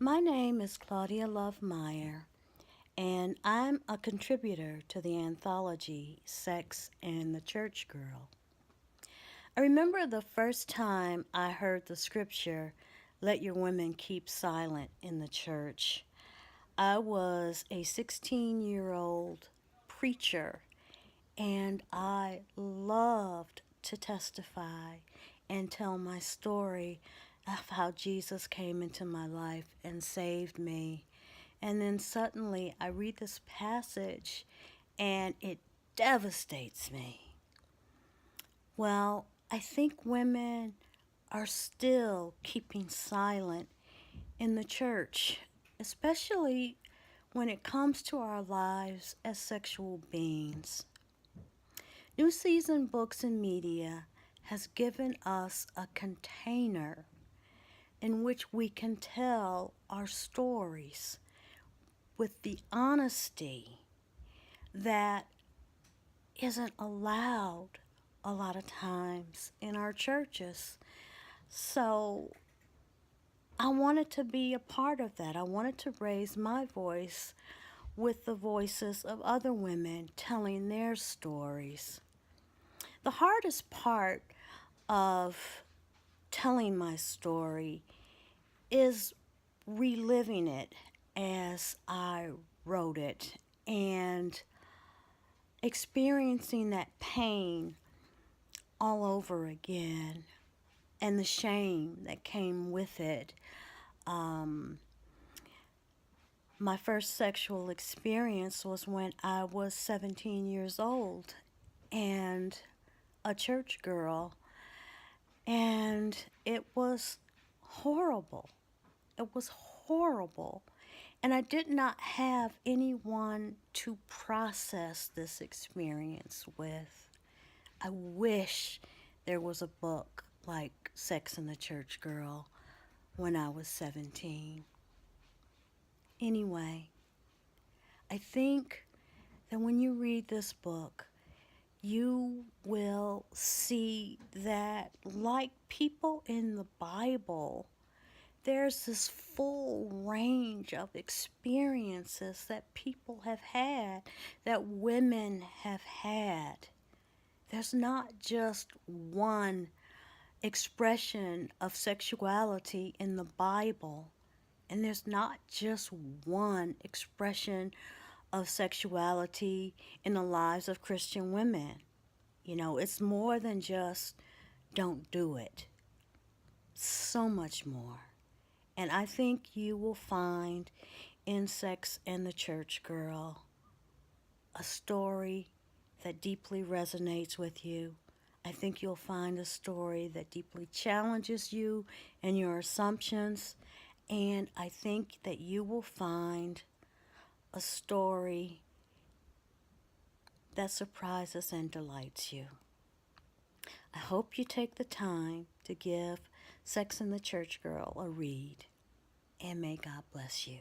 My name is Claudia Love Mair, and I'm a contributor to the anthology Sex and the Church Girl. I remember the first time I heard the scripture, "Let your women keep silent in the church." I was a 16-year-old preacher, and I loved to testify and tell my story of how Jesus came into my life and saved me. And then suddenly I read this passage and it devastates me. Well, I think women are still keeping silent in the church, especially when it comes to our lives as sexual beings. New Season Books and Media has given us a container in which we can tell our stories with the honesty that isn't allowed a lot of times in our churches. So I wanted to be a part of that. I wanted to raise my voice with the voices of other women telling their stories. The hardest part of telling my story is reliving it as I wrote it and experiencing that pain all over again and the shame that came with it. Um, my first sexual experience was when I was 17 years old and a church girl, and it was horrible. It was horrible. And I did not have anyone to process this experience with. I wish there was a book like Sex and the Church Girl when I was 17. Anyway, I think that when you read this book, you will see that, like people in the Bible, there's this full range of experiences that people have had, that women have had. There's not just one expression of sexuality in the Bible, and there's not just one expression of sexuality in the lives of Christian women. You know, it's more than just don't do it. So much more. And I think you will find in Sex and the Church Girl a story that deeply resonates with you. I think you'll find a story that deeply challenges you and your assumptions. And I think that you will find a story that surprises and delights you. I hope you take the time to give Sex and the Church Girl a read. And may God bless you.